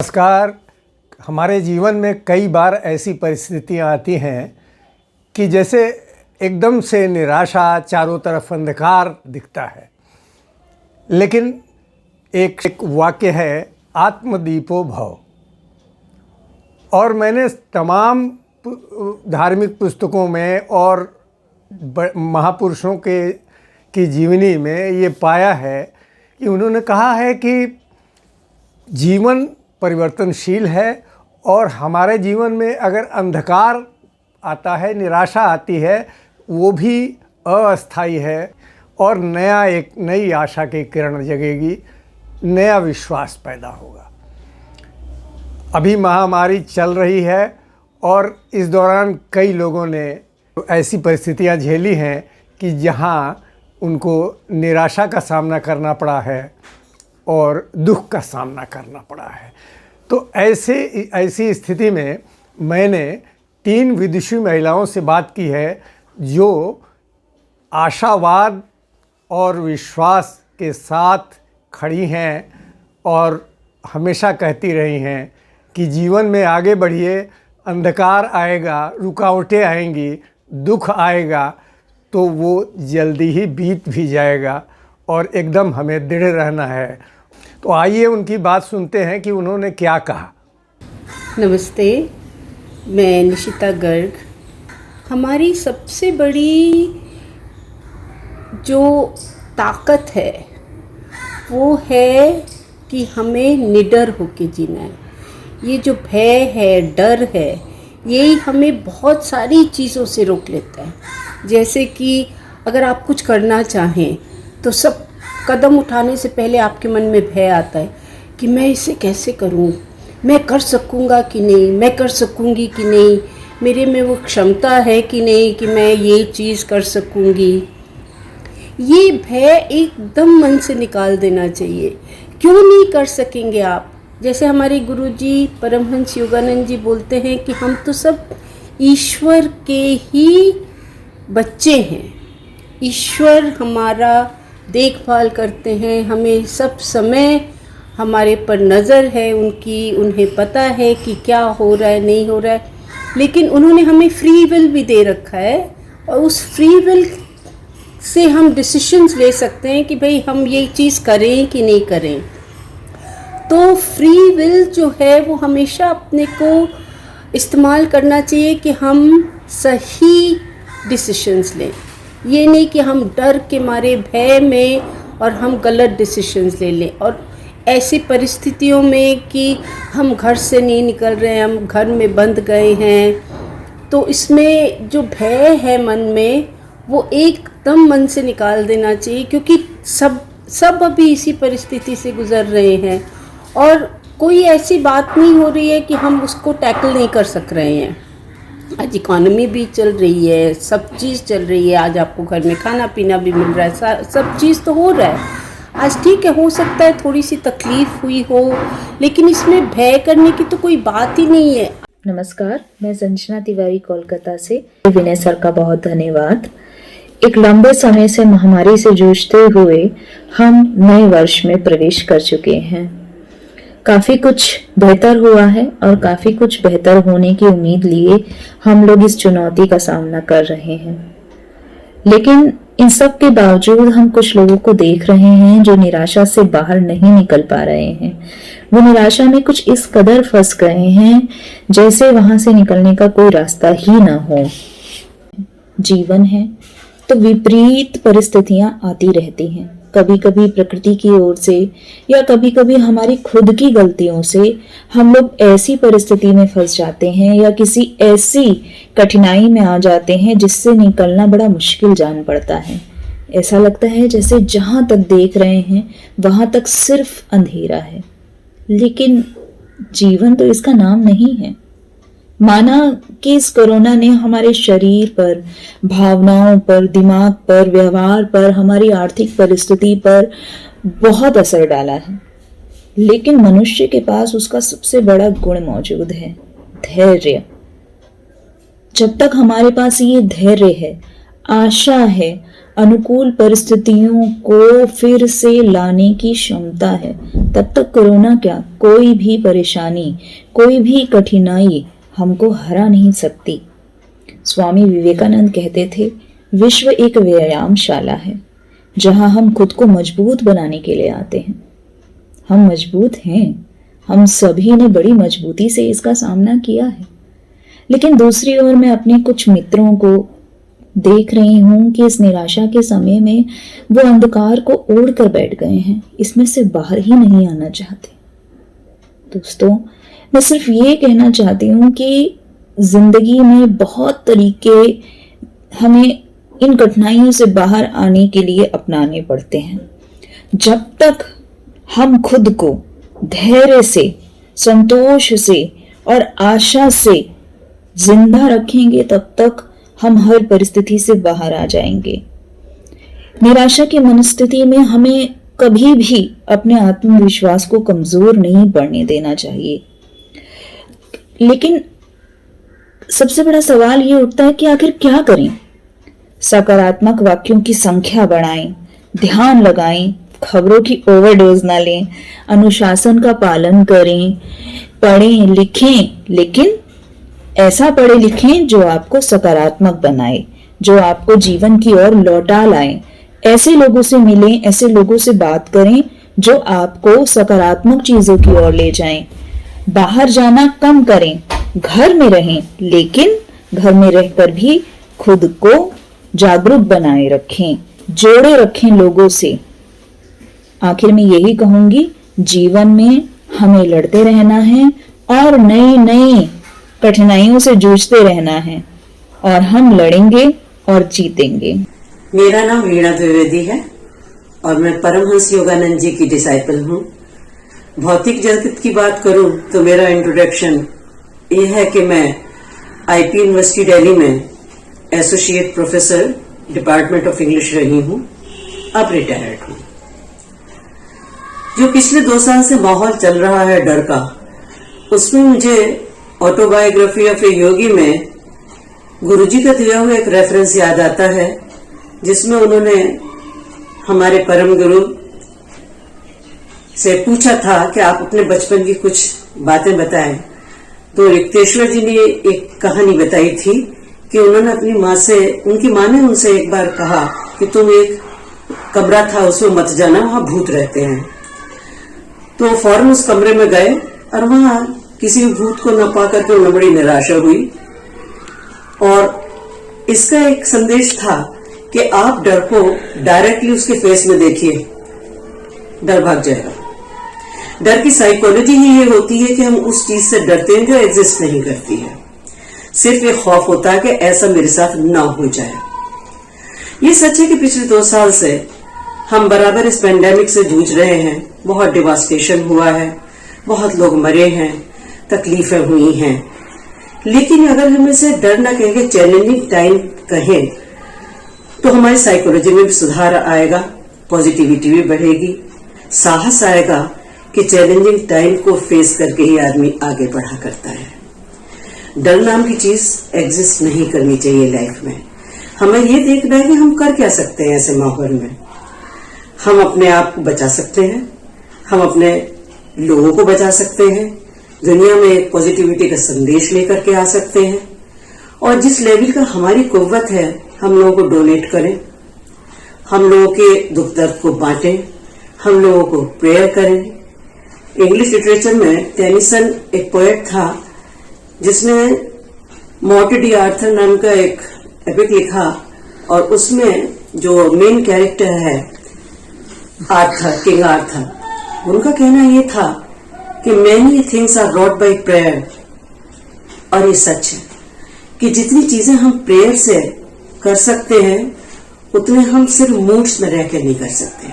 नमस्कार। हमारे जीवन में कई बार ऐसी परिस्थितियां आती हैं कि जैसे एकदम से निराशा, चारों तरफ अंधकार दिखता है। लेकिन एक वाक्य है, आत्मदीपो भव। और मैंने तमाम धार्मिक पुस्तकों में और महापुरुषों की जीवनी में ये पाया है कि उन्होंने कहा है कि जीवन परिवर्तनशील है और हमारे जीवन में अगर अंधकार आता है, निराशा आती है, वो भी अस्थायी है और एक नई आशा की किरण जगेगी, नया विश्वास पैदा होगा। अभी महामारी चल रही है और इस दौरान कई लोगों ने ऐसी परिस्थितियां झेली हैं कि जहां उनको निराशा का सामना करना पड़ा है और दुख का सामना करना पड़ा है। तो ऐसी स्थिति में मैंने 3 विदुषी महिलाओं से बात की है जो आशावाद और विश्वास के साथ खड़ी हैं और हमेशा कहती रही हैं कि जीवन में आगे बढ़िए, अंधकार आएगा, रुकावटें आएंगी, दुख आएगा तो वो जल्दी ही बीत भी जाएगा और एकदम हमें दृढ़ रहना है। तो आइए उनकी बात सुनते हैं कि उन्होंने क्या कहा। नमस्ते, मैं निशिता गर्ग। हमारी सबसे बड़ी जो ताकत है वो है कि हमें निडर होके जीना है। ये जो भय है, डर है, यही हमें बहुत सारी चीज़ों से रोक लेता है। जैसे कि अगर आप कुछ करना चाहें तो सब कदम उठाने से पहले आपके मन में भय आता है कि मैं इसे कैसे करूं, मैं कर सकूंगा कि नहीं, मैं कर सकूंगी कि नहीं, मेरे में वो क्षमता है कि नहीं कि मैं ये चीज़ कर सकूंगी। ये भय एकदम मन से निकाल देना चाहिए। क्यों नहीं कर सकेंगे आप? जैसे हमारे गुरुजी परमहंस योगानंद जी बोलते हैं कि हम तो सब ईश्वर के ही बच्चे हैं। ईश्वर हमारा देखभाल करते हैं, हमें सब समय हमारे पर नज़र है उनकी, उन्हें पता है कि क्या हो रहा है, नहीं हो रहा है। लेकिन उन्होंने हमें फ्री विल भी दे रखा है और उस फ्री विल से हम डिसीजंस ले सकते हैं कि भाई हम ये चीज़ करें कि नहीं करें। तो फ्री विल जो है वो हमेशा अपने को इस्तेमाल करना चाहिए कि हम सही डिसीजंस लें। ये नहीं कि हम डर के मारे, भय में और हम गलत डिसीजंस ले लें। और ऐसी परिस्थितियों में कि हम घर से नहीं निकल रहे हैं, हम घर में बंद गए हैं, तो इसमें जो भय है मन में वो एकदम मन से निकाल देना चाहिए, क्योंकि सब अभी इसी परिस्थिति से गुज़र रहे हैं और कोई ऐसी बात नहीं हो रही है कि हम उसको टैकल नहीं कर सक रहे हैं। आज इकॉनमी भी चल रही है, सब चीज़ चल रही है। आज आपको घर में खाना पीना भी मिल रहा है, सब चीज़ तो हो रहा है। आज ठीक है, हो सकता है थोड़ी सी तकलीफ हुई हो, लेकिन इसमें भय करने की तो कोई बात ही नहीं है। नमस्कार, मैं संजना तिवारी कोलकाता से। विनय सर का बहुत धन्यवाद। एक लंबे समय से महामारी से जूझते हुए हम नए वर्ष में प्रवेश कर चुके हैं। काफी कुछ बेहतर हुआ है और काफी कुछ बेहतर होने की उम्मीद लिए हम लोग इस चुनौती का सामना कर रहे हैं। लेकिन इन सब के बावजूद हम कुछ लोगों को देख रहे हैं जो निराशा से बाहर नहीं निकल पा रहे हैं। वो निराशा में कुछ इस कदर फंस गए हैं जैसे वहां से निकलने का कोई रास्ता ही ना हो। जीवन है तो विपरीत परिस्थितियां आती रहती हैं। कभी कभी प्रकृति की ओर से या कभी कभी हमारी खुद की गलतियों से हम लोग ऐसी परिस्थिति में फंस जाते हैं या किसी ऐसी कठिनाई में आ जाते हैं जिससे निकलना बड़ा मुश्किल जान पड़ता है। ऐसा लगता है जैसे जहां तक देख रहे हैं वहां तक सिर्फ अंधेरा है। लेकिन जीवन तो इसका नाम नहीं है। माना कि इस कोरोना ने हमारे शरीर पर, भावनाओं पर, दिमाग पर, व्यवहार पर, हमारी आर्थिक परिस्थिति पर बहुत असर डाला है। लेकिन मनुष्य के पास उसका सबसे बड़ा गुण मौजूद है, धैर्य। जब तक हमारे पास ये धैर्य है, आशा है, अनुकूल परिस्थितियों को फिर से लाने की क्षमता है, तब तक कोरोना क्या, कोई भी परेशानी, कोई भी कठिनाई हमको हरा नहीं सकती। स्वामी विवेकानंद कहते थे, विश्व एक व्यायामशाला है जहां हम खुद को मजबूत बनाने के लिए आते हैं। हम मजबूत हैं, हम सभी ने बड़ी मजबूती से इसका सामना किया है। लेकिन दूसरी ओर मैं अपने कुछ मित्रों को देख रही हूं कि इस निराशा के समय में वो अंधकार को ओढ़ कर बैठ गए हैं, इसमें से बाहर ही नहीं आना चाहते। दोस्तों, मैं सिर्फ ये कहना चाहती हूँ कि जिंदगी में बहुत तरीके हमें इन कठिनाइयों से बाहर आने के लिए अपनाने पड़ते हैं। जब तक हम खुद को धैर्य से, संतोष से और आशा से जिंदा रखेंगे, तब तक हम हर परिस्थिति से बाहर आ जाएंगे। निराशा की मनस्थिति में हमें कभी भी अपने आत्मविश्वास को कमजोर नहीं पड़ने देना चाहिए। लेकिन सबसे बड़ा सवाल ये उठता है कि आखिर क्या करें? सकारात्मक वाक्यों की संख्या बढ़ाएं, ध्यान लगाएं, खबरों की ओवरडोज ना लें, अनुशासन का पालन करें, पढ़ें लिखें, लेकिन ऐसा पढ़े लिखें जो आपको सकारात्मक बनाए, जो आपको जीवन की ओर लौटा लाए। ऐसे लोगों से मिलें, ऐसे लोगों से बात करें जो आपको सकारात्मक चीजों की ओर ले जाएं। बाहर जाना कम करें, घर में रहें, लेकिन घर में रहकर भी खुद को जागरूक बनाए रखें, जोड़े रखें लोगों से। आखिर में यही कहूंगी, जीवन में हमें लड़ते रहना है और नई नई कठिनाइयों से जूझते रहना है, और हम लड़ेंगे और जीतेंगे। मेरा नाम वीणा द्विवेदी है और मैं परमहंस योगानंद जी की डिसाइपल हूँ। भौतिक जगत की बात करूं तो मेरा इंट्रोडक्शन ये है कि मैं आईपी यूनिवर्सिटी दिल्ली में associate professor department of English रही हूँ, अब रिटायर्ड हूँ। जो पिछले 2 साल से माहौल चल रहा है डर का, उसमें मुझे ऑटोबायोग्राफी ऑफ ए योगी में गुरुजी का दिया हुआ एक रेफरेंस याद आता है, जिसमें उन्होंने हमारे परम गुरु से पूछा था कि आप अपने बचपन की कुछ बातें बताएं। तो रिक्तेश्वर जी ने एक कहानी बताई थी कि उन्होंने अपनी माँ से, उनकी माँ ने उनसे एक बार कहा कि तुम एक कमरा था उसमें मत जाना, वहां भूत रहते हैं। तो फौरन उस कमरे में गए और वहां किसी भी भूत को न पा करके उन्हें बड़ी निराशा हुई। और इसका एक संदेश था कि आप डर को डायरेक्टली उसके फेस में देखिए, डर भाग जाएगा। डर की साइकोलॉजी ही ये होती है कि हम उस चीज से डरते हैं जो एग्जिस्ट नहीं करती है। सिर्फ ये खौफ होता है कि ऐसा मेरे साथ ना हो जाए। ये सच है कि पिछले 2 साल से हम बराबर इस पेंडेमिक से जूझ रहे हैं। बहुत डिवास्टेशन हुआ है, बहुत लोग मरे हैं, तकलीफें हुई हैं। लेकिन अगर हम इसे डर ना कहेंगे, चैलेंजिंग टाइम कहें, तो हमारी साइकोलॉजी में भी सुधार आएगा, पॉजिटिविटी भी बढ़ेगी, साहस आएगा कि चैलेंजिंग टाइम को फेस करके ही आदमी आगे बढ़ा करता है। डर नाम की चीज एग्जिस्ट नहीं करनी चाहिए लाइफ में। हमें ये देखना है कि हम कर क्या सकते हैं ऐसे माहौल में। हम अपने आप को बचा सकते हैं, हम अपने लोगों को बचा सकते हैं, दुनिया में एक पॉजिटिविटी का संदेश लेकर के आ सकते हैं। और जिस लेवल का हमारी कुव्वत है, हम लोगों को डोनेट करें, हम लोगों के दुख दर्द को बांटें, हम लोगों को प्रेयर करें। इंग्लिश लिटरेचर में टेनिसन एक पोएट था जिसने मॉर्ट डी आर्थर नाम का एक एपिक लिखा, और उसमें जो मेन कैरेक्टर है आर्थर, किंग आर्थर, उनका कहना यह था कि many things are wrought by prayer. और ये सच है कि जितनी चीजें हम प्रेयर से कर सकते हैं, उतने हम सिर्फ मूड्स में रह के नहीं कर सकते।